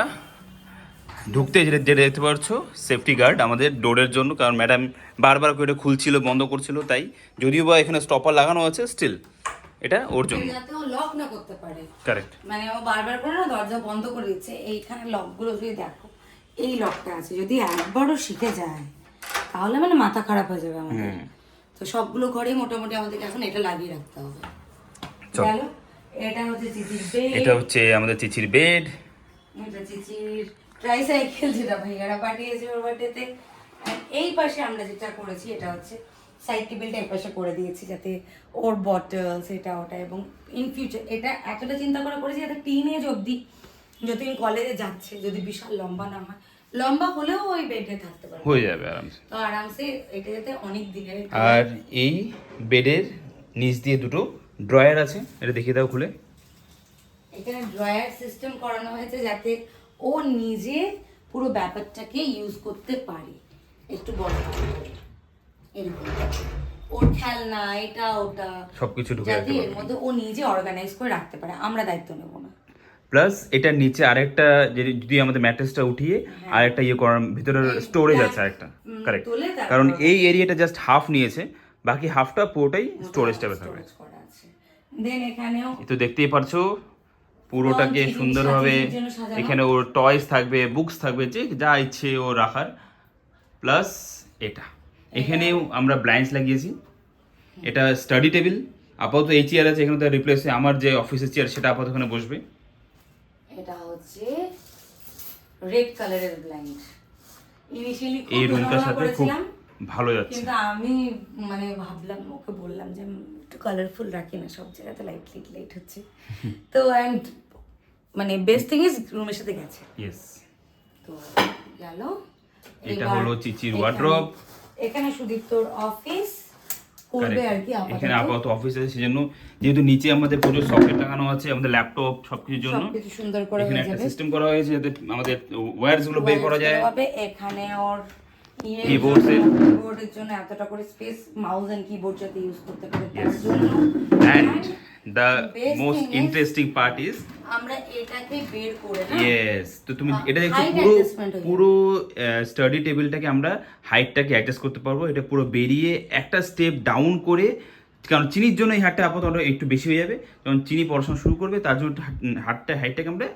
Speaker 1: ঢুকতে যেটা যেটা দেখতে পাচ্ছো সেফটি গার্ড আমাদের ডোরের জন্য, কারণ ম্যাডাম বারবার করে এটা খুলছিল বন্ধ করছিল, তাই যদিও বা এখানে স্টপার লাগানো আছে স্টিল এটা ওর জন্য।
Speaker 2: যাতে ও লক না করতে পারে,
Speaker 1: কারেক্ট।
Speaker 2: মানে ও বারবার করে না দরজা বন্ধ করে দিচ্ছে। এইখানে লকগুলো যদি দেখো, এই লকটা আছে, যদি একবারও শিখে যায় তাহলে মানে মাথা খারাপ হয়ে যাবে আমাদের। তো সবগুলো ঘরেই মোটামুটি আমাদেরকে এখন এটা লাগিয়ে রাখতে হবে।
Speaker 1: চল।
Speaker 2: গেল, এটা হচ্ছে চিচির বেড,
Speaker 1: এটা হচ্ছে আমাদের চিচির বেড।
Speaker 2: এটা চিচির ট্রাইসাইকেল, যেটা ভাইয়ারা পাঠিয়েছে ওর বার্থডেতে। আর এই পাশে আমরা যেটা করেছি এটা হচ্ছে সাইড টেবিলটা এই পাশে করে দিয়েছি, যাতে ওর বটলস এটা ওটা, এবং ইন ফিউচার এটা এতটা চিন্তা করে করেছি যাতে টিনেজ অবধি যতদিন কলেজে যাচ্ছে যদি বিশাল লম্বা না হয়, লম্বা হলেও ওই বেডে থাকতে পারে,
Speaker 1: হয়ে যাবে আরামসে।
Speaker 2: তো আরামসে এটা যাতে অনেক দিনের।
Speaker 1: আর এই বেডের নিচ দিয়ে দুটো ড্রয়ার আছে, এটা দেখিয়ে দাও খুলে।
Speaker 2: এখানে ড্রয়ার সিস্টেম করানো হয়েছে যাতে ও নিজে পুরো ব্যাপারটাকে ইউজ করতে পারে, একটু বড় এরকম, ওর খেলনা এটা ওটা
Speaker 1: সবকিছু ঢুকে
Speaker 2: যাতে
Speaker 1: রাখতে
Speaker 2: এর
Speaker 1: পারবে।
Speaker 2: মধ্যে ও নিজে অর্গানাইজ করে রাখতে পারে, আমরা দায়িত্ব নেব না।
Speaker 1: প্লাস এটার নিচে আরেকটা যদি আমাদের ম্যাট্রেসটা উঠিয়ে আরেকটা ইয়ে করার ভিতরে স্টোরেজ আছে আরেকটা, কারেক্ট।
Speaker 2: তুলে তারপর
Speaker 1: কারণ এই এরিয়াটা জাস্ট হাফ নিয়েছে, বাকি হাফটা পুরোটাই স্টোরেজ টাইপে থাকবে।
Speaker 2: storage করা আছে। দেন এখানেও
Speaker 1: এই তো দেখতেই পারছো পুরোটাকে
Speaker 2: জিনিস
Speaker 1: সুন্দরভাবে,
Speaker 2: সাজিয়ে জন্য সাজানো।
Speaker 1: এখানে ওর টয়েস থাকবে, বুকস থাকবে, যে যা ইচ্ছে ও রাখার। প্লাস এটা এখানেও আমরা ব্লাইন্ডস লাগিয়েছি। এটা স্টাডি টেবিল, আপাতত এই চেয়ার আছে এখানে, তো রিপ্লেস আমার যে অফিসের চেয়ার সেটা আপাতত এখানে বসবে।
Speaker 2: এটা হচ্ছে রেড কালারের ব্লাইন্ড। ইনিশিয়ালি
Speaker 1: এই রুমটার সাথে খুব ভালো যাচ্ছে।
Speaker 2: কিন্তু আমি মানে ভাবলাম, ওকে বললাম যে একটু কালারফুল রাখি না, সব জায়গাতে লাইট হচ্ছে। তো অ্যান্ড মানে বেস্ট থিং ইজ রুমের সাথে গেছে।
Speaker 1: ইয়েস,
Speaker 2: তো গেল,
Speaker 1: এটা
Speaker 2: এবার
Speaker 1: হলো চিচির ওয়ার্ড্রপ।
Speaker 2: এখানে সুদীপ্তর অফিস করবে আর কি
Speaker 1: এখানে
Speaker 2: আপাতত।
Speaker 1: আপাতত অফিস আছে, সেজন্য যেহেতু নিচে আমাদের প্রচুর সকেট লাগানো আছে, আমাদের ল্যাপটপ সবকিছুর জন্য
Speaker 2: সবকিছু সুন্দর করে
Speaker 1: এখানে
Speaker 2: হয়ে
Speaker 1: একটা
Speaker 2: যাবে।
Speaker 1: সিস্টেম করা হয়েছে যাতে আমাদের ওয়্যারস গুলো বের করা যায়।
Speaker 2: হবে এখানে ওর কিবোর্ডের জন্য এতটা করে স্পেস, মাউস এন্ড কিবোর্ড যাতে ইউজ করতে পারে তার জন্য।
Speaker 1: and the
Speaker 2: best
Speaker 1: most
Speaker 2: thing is-
Speaker 1: interesting part is
Speaker 2: আমরা এটাকে বের করে না
Speaker 1: yes, তো তুমি এটা দেখছো
Speaker 2: height
Speaker 1: পুরো
Speaker 2: adjustment হয়ে যাবে।
Speaker 1: পুরো স্টাডি টেবিলটাকে আমরা হাইটটাকে অ্যাডজাস্ট করতে পারবো। এটা পুরো বেরিয়ে একটা স্টেপ ডাউন করে, কারণ চিনির জন্য এই হাটটা আপাতত একটু বেশি হয়ে যাবে, যখন চিনি পড়াশোনা শুরু করবে তার জন্য হাইটটাকে আমরা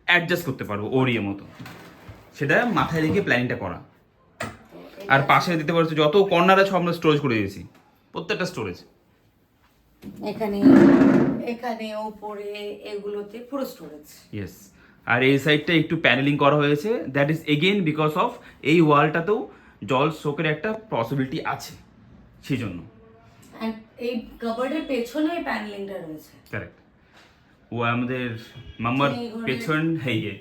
Speaker 1: অ্যাডজাস্ট করতে পারবো ওর ইয়ে মতো। সেটা মাথায় রেখে প্ল্যানিংটা করা। আর পাশে দিতে পারছো যত কর্নার আছে সব আমরা স্টোরেজ করে দিয়েছি, প্রত্যেকটা স্টোরেজ।
Speaker 2: এখানে এখানে উপরে এগুলোতে পুরো স্টোরেজ।
Speaker 1: ইয়েস, আর এই সাইডটা একটু প্যানেলিং করা হয়েছে, that is again because of এই ওয়ালটাতেও জল শোকের একটা পসিবিলিটি আছে, সেই জন্য।
Speaker 2: এন্ড এই কাবার্ডের পেছনে প্যানেলিংটা রয়েছে।
Speaker 1: কারেক্ট, ও আমাদের মাম্মার
Speaker 2: চিনি ঘরের-
Speaker 1: পেছন হেয়ে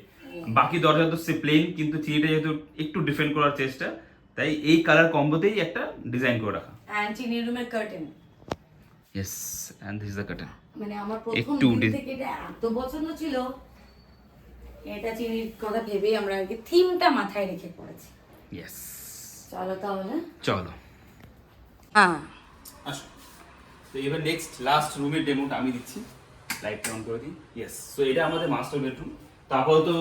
Speaker 1: বাকি দরজা তো সে প্লেন, কিন্তু চিনিটা যেহেতু একটু ডিফারেন্ট করার চেষ্টা, তাই এই কালার কম্বোতেই একটা ডিজাইন করে রাখা।
Speaker 2: এন্ড চিনি রুমের curtain,
Speaker 1: yes, and this is the curtain.
Speaker 2: মানে আমার প্রথম
Speaker 1: একটু
Speaker 2: দিন থেকে এটা এত পছন্দ ছিল, এটা চিনির কথা ভেবেই আমরা আর কি থিমটা মাথায় রেখে করেছি।
Speaker 1: ইয়েস,
Speaker 2: চলো তাহলে।
Speaker 1: চলো
Speaker 2: হ্যাঁ,
Speaker 1: আসো। তো এবার নেক্সট লাস্ট রুমের ডেমোটা আমি দিচ্ছি, লাইটটা অন করে দিই। ইয়েস, সো এটা আমাদের মাস্টার বেডরুম। তারপরে তো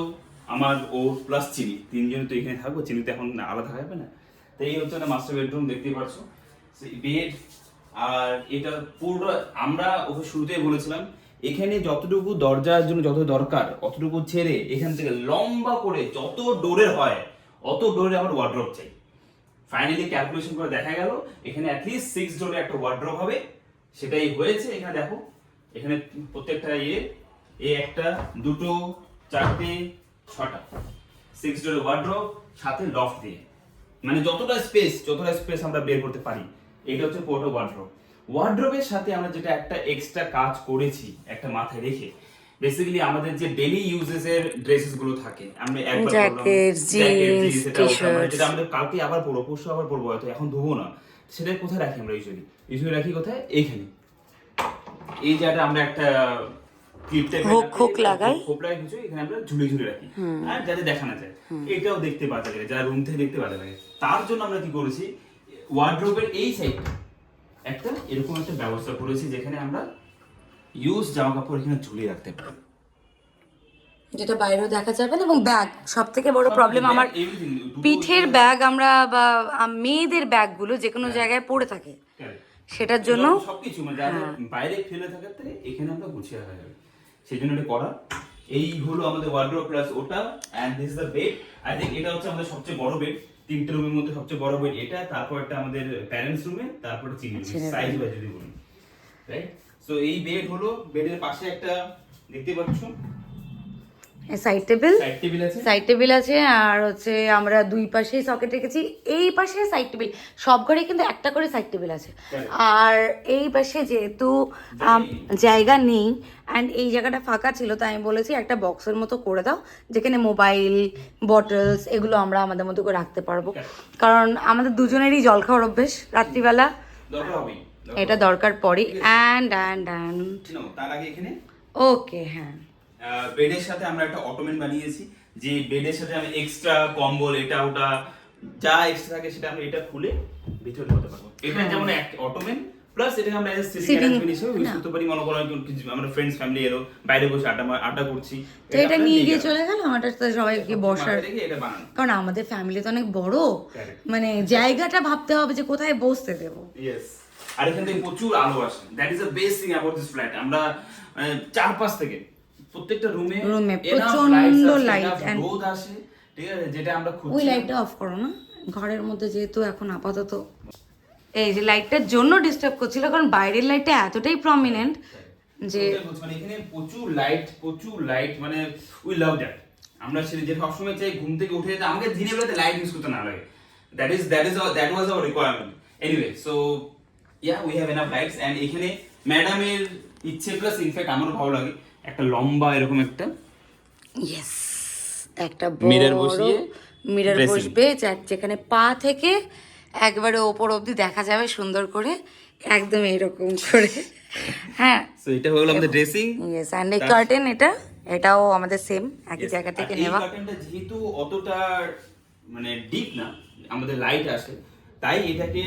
Speaker 1: আমার ও প্লাস চিনি তিনজন তো এখানে থাকবো, চিনি তো এখন আলাদা থাকবে না। তো এই হচ্ছে একটা মাস্টার বেডরুম, দেখতেই পাচ্ছ বেড। আর এটা পুরো আমরা ওকে শুরুতেই বলেছিলাম এখানে যতটুকু দরজার জন্য যত দরকার অতটুকু ছেড়ে এখান থেকে লম্বা করে যত ডোরের হয় অত ডোরে আমার ওয়ার্ড্রপ চাই। ফাইনালি ক্যালকুলেশন করে দেখা গেল এখানে অ্যাটলিস্ট 6 ডোরে একটা ওয়ার্ড্রপ হবে, সেটাই হয়েছে। এখানে দেখো, এখানে প্রত্যেকটা এ একটা, দুটো, চারটে, ছটা 6 ডোরে ওয়ার্ড্রপ, সাথে লফট দিয়ে, মানে যতটা স্পেস আমরা বের করতে পারি। এটা হচ্ছে পুরোটা ওয়ার্ড্রপ। ওয়ার্ড্রপের সাথে আমরা যেটা একটা এক্সট্রা কাজ করেছি একটা মাথায় রেখে, বেসিক্যালি আমাদের যে ডেইলি ইউজেস এর ড্রেসেস গুলো থাকে, আমরা একবার
Speaker 2: Jackets, jeans, t-shirts।
Speaker 1: যেটা আমরা কালকে আবার পরবো, পরশু আবার পরবো, হয়তো এখন ধোবো না, সেটা কোথায় রাখি আমরা ইউজুয়ালি রাখি কোথায়? এইখানে। এই জায়গাটা আমরা একটা ক্লিপ টাইপের
Speaker 2: হোক লাগাই,
Speaker 1: কিছু এখানে আমরা ঝুলে রাখি, আর যাতে দেখা না যায়, এটাও দেখতে বাজে লাগে, যারা রুম থেকে দেখতে বাজে লাগে। তার জন্য আমরা কি করেছি, ওয়ার্ড্রোবের এই সাইডটা একটা এরকম একটা ব্যবস্থা করেছি যেখানে আমরা ইউজ জামা কাপড় এখানে ঝুলিয়ে রাখতে পারি,
Speaker 2: যেটা বাইরেও দেখা যাবে না। এবং ব্যাগ, সব থেকে বড় প্রবলেম আমার পিঠের ব্যাগ, আমরা বা মেয়েদের ব্যাগগুলো যে কোনো জায়গায় পড়ে থাকে, সেটার জন্য
Speaker 1: সবকিছু মানে যারা বাইরে ফেলে থাকার থেকে এখানে আমরা গুছিয়ে রাখা যাবে, সেই জন্য এটা করা। এই হলো আমাদের ওয়ার্ড্রোব প্লাস ওটা, and this is the bed. I think এটা হচ্ছে আমাদের সবচেয়ে বড় বেড, তিনটে রুমের মধ্যে সবচেয়ে বড় বেড এটা, তারপর একটা আমাদের প্যারেন্টস রুমে, তারপর চিনি রুম, সাইজ ওয়াইজ যদি বলি, রাইট? সো এই বেড হলো, বেডের পাশে একটা দেখতে পাচ্ছ
Speaker 2: সাইড টেবিল
Speaker 1: আছে,
Speaker 2: সাইড টেবিল আছে। আর হচ্ছে আমরা দুই পাশেই সকেট রেখেছি, এই পাশে সাইড টেবিল, সব ঘরে কিন্তু একটা করে সাইড টেবিল আছে। আর এই পাশে যেহেতু জায়গা নেই অ্যান্ড এই জায়গাটা ফাঁকা ছিল, তাই আমি বলেছি একটা বক্সের মতো করে দাও, যেখানে মোবাইল, বটলস এগুলো আমরা আমাদের মতো করে রাখতে পারবো, কারণ আমাদের দুজনেরই জল খাওয়ার অভ্যেস রাত্রিবেলা,
Speaker 1: দরকার হবে,
Speaker 2: এটা দরকার পড়ে। অ্যান্ড
Speaker 1: তার আগে এখানে
Speaker 2: ওকে, হ্যাঁ,
Speaker 1: বেডের সাথে আমরা একটা অটোমেন বানিয়েছি, যে বেডের সাথে আমি এক্সট্রা কম্বল এটা ওটা যা এক্সট্রা থাকে সেটা আমরা এটা খুলে ভিতরে ঢোকাতে পারবো। এটা যেমন একটা অটোমেন প্লাস এটাকে আমরা এজ সিটিং অ্যারেঞ্জমেন্ট হিসেবে ইউজ করতে পারি। মনে করো আমরা ফ্রেন্ডস ফ্যামিলি এলো, বাইরে বসে আড্ডা করছি,
Speaker 2: তো এটা নিয়ে গিয়ে চলে গেল আমাদের সাথে সবাইকে বসার,
Speaker 1: এটা বানানো,
Speaker 2: কারণ আমাদের ফ্যামিলি তো অনেক বড়, মানে জায়গাটা ভাবতে হবে যে কোথায় বসতে দেবো।
Speaker 1: ইয়েস, আর এখান থেকে প্রচুর আলো আসে, that is the best thing about this flat. আমরা চারপাশ থেকে প্রত্যেকটা রুমে
Speaker 2: প্রচন্ড লাইট
Speaker 1: এন্ড রোদ আসে, ঠিক আছে, যেটা আমরা খুঁজছি।
Speaker 2: ওই লাইটটা অফ করো না, ঘরের মধ্যে যেহেতু এখন আপাতত এই যে লাইটটার জন্য ডিস্টার্ব করছিল, কারণ বাইরের লাইটটা এতটাই প্রমিনেন্ট যে
Speaker 1: মানে এখানে প্রচুর লাইট, মানে উই লাভ দ্যাট। আমরা সেটা যে সবসময় চাই ঘুম থেকে উঠে যেতে আমাকে দিনের বেলাতে লাইট ইউজ করতে না লাগে, that was our requirement. Anyway, so yeah we have enough lights. And এখানে ম্যাডামের ইচ্ছে প্লাস ইনফ্যাক্ট আমারও ভালো লাগে একটা লম্বা এরকম একটা
Speaker 2: ইয়েস, একটা
Speaker 1: মিরর বসিয়ে
Speaker 2: মিরর বসবে, যেখানে পা থেকে একবারে ওপর অবধি দেখা যাবে সুন্দর করে, একদম এরকম করে। হ্যাঁ,
Speaker 1: সো এটা হলো আমাদের ড্রেসিং।
Speaker 2: ইয়েস, এন্ড এই কার্টেন এটাও আমাদের সেম একই জায়গা থেকে নেওয়া।
Speaker 1: এই কার্টেনটা যেহেতু অতটা মানে ডিপ না, আমাদের লাইট আসে, তাই এটাকে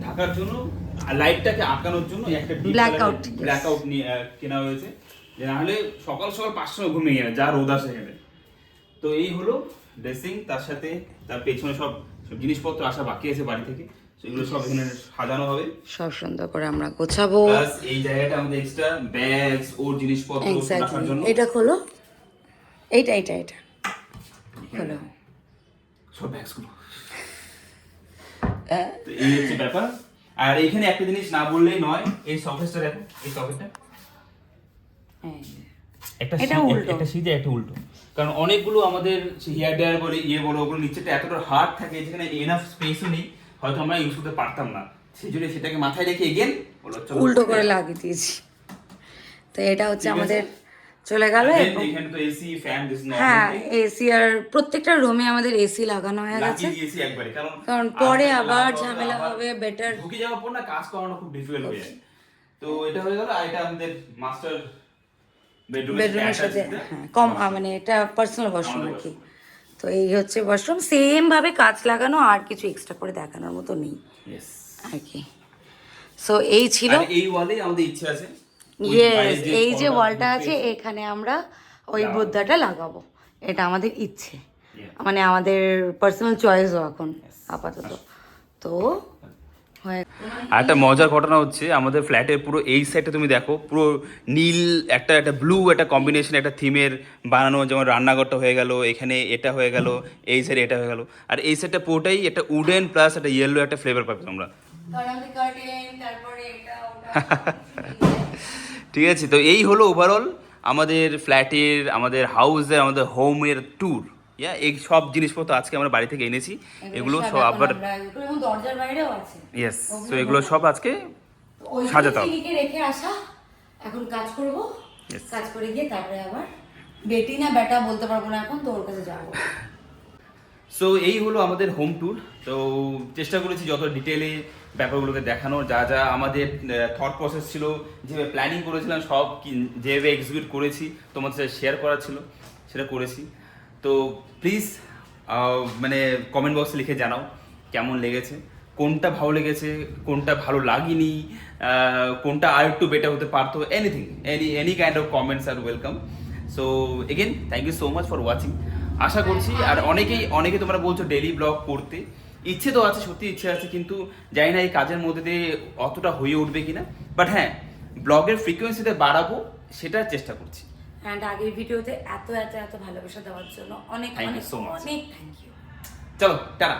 Speaker 1: ঢাকার জন্য লাইটটাকে আটকানোর জন্য একটা
Speaker 2: Blackout, yes.
Speaker 1: ব্ল্যাকআউট নিয়ে কেনা হয়েছে, যে না হলে সকাল সকাল 5 সময় ঘুমিয়ে যাবে যা রোদ আসে এখানে। তো এই হলো ড্রেসিং, তার সাথে তার পেছনে সব সব জিনিসপত্র আসা বাকি আছে বাড়ি থেকে, সেগুলো সব এখানে সাজানো হবে।
Speaker 2: সব সুন্দর করে আমরা গোছাবো।
Speaker 1: প্লাস এই জায়গাটা আমাদের এক্সট্রা ব্যাগস ওর জিনিসপত্র রাখার জন্য।
Speaker 2: এটা খোলো, এইটা খোলো,
Speaker 1: সব ব্যাগসগুলো। তো এই হচ্ছে ব্যাপার। আর এখানে একটা জিনিস না বললেই নয়, এই সকেটটা দেখো, এই সকেটটা একটা
Speaker 2: এটা উল্টো,
Speaker 1: একটা সিধে একটা উল্টো, কারণ অনেকগুলো আমাদের হেয়ার ড্রায়ার বলে বলো ওগুলো নিচেটা এতটা হার্ড থাকে যেখানে এনাফ স্পেসও নেই, হয়তো আমরা ইউজ করতে পারতাম না, সেই জন্য সেটাকে মাথায় রেখে এগেন
Speaker 2: উল্টো করে লাগিয়ে দিয়েছি। তো এটা হচ্ছে আমাদের চলে গেল।
Speaker 1: এখানে তো এসি ফ্যান দিস না,
Speaker 2: হ্যাঁ এসি, আর প্রত্যেকটা রুমে আমাদের এসি লাগানো হয়ে গেছে,
Speaker 1: লাগিয়ে দিয়েছি একবারে,
Speaker 2: কারণ পরে আবার ঝামেলা হবে, বেটার
Speaker 1: ঢুকে যাওয়ার পর না কাজ করানো খুব ডিফিকাল্ট হয়ে যায়। তো এটা হয়ে গেল। আর এটা আমাদের মাস্টার
Speaker 2: বেডরুমের সাথে, হ্যাঁ কম মানে এটা পার্সোনাল ওয়াশরুম আর কি। তো এই হচ্ছে ওয়াশরুম, সেম ভাবে কাঁচ লাগানো, আর কিছু এক্সট্রা করে দেখানোর মতো নেই আর কি। সো এই ছিল,
Speaker 1: এই ওয়ালেই আমাদের ইচ্ছে আছে,
Speaker 2: ইয়েস এই যে ওয়ালটা আছে এখানে আমরা ওই বুদ্ধাটা লাগাবো, এটা আমাদের ইচ্ছে, মানে আমাদের পার্সোনাল চয়েসও এখন আপাতত। তো আর
Speaker 1: একটা মজার ঘটনা হচ্ছে, আমাদের ফ্ল্যাটের পুরো এই সাইডটা তুমি দেখো, পুরো নীল একটা একটা ব্লু একটা কম্বিনেশন একটা থিমের বানানো, যেমন রান্নাঘরটা হয়ে গেল, এখানে এটা হয়ে গেল, এই সাইডে এটা হয়ে গেল, আর এই সাইডটা পুরোটাই একটা উডেন প্লাস একটা ইয়েলো একটা ফ্লেভার পাবে তোমরা। ঠিক আছে, তো এই হলো ওভারঅল আমাদের ফ্ল্যাটের, আমাদের হাউসের, আমাদের হোমের ট্যুর। এই সব জিনিসপত্র আজকে আমরা বাড়ি থেকে এনেছি, এগুলো সব আবার
Speaker 2: দরজার বাইরেও আছে,
Speaker 1: ইয়েস, তো এগুলো সব আজকে সাজাতে হবে।
Speaker 2: রেখে আসা, এখন কাজ করব, কাজ করে গিয়ে তারপরে আবার বেটি না বেটা বলতে পারবো না এখন, তো ওর কাছে যাবো।
Speaker 1: সো এই হলো আমাদের হোম ট্যুর। তো চেষ্টা করেছি যত ডিটেলে ব্যাপারগুলোকে দেখানোর, যা যা আমাদের থট প্রসেস ছিল, যেভাবে প্ল্যানিং করেছিলাম, সব যেভাবে এক্সিকিউট করেছি তোমাদের সাথে শেয়ার করার ছিল সেটা করেছি। তো প্লিজ মানে কমেন্ট বক্সে লিখে জানাও কেমন লেগেছে, কোনটা ভালো লেগেছে, কোনটা ভালো লাগেনি, কোনটা আর একটু বেটার হতে পারতো, anything, any kind of comments are welcome. So again thank you so much for watching. আশা করছি, আর অনেকেই তোমরা বলছো ডেইলি ব্লগ করতে, ইচ্ছে তো আছে, সত্যি ইচ্ছে আছে, কিন্তু জানি না এই কাজের মধ্যে দিয়ে অতটা হয়ে উঠবে কিনা, বাট হ্যাঁ ব্লগের ফ্রিকোয়েন্সিতে বাড়াবো সেটার চেষ্টা করছি।
Speaker 2: অ্যান্ড আগের ভিডিওতে এত ভালোবাসা দেওয়ার জন্য অনেক অনেক অনেক থ্যাংক ইউ।
Speaker 1: চলো টাটা।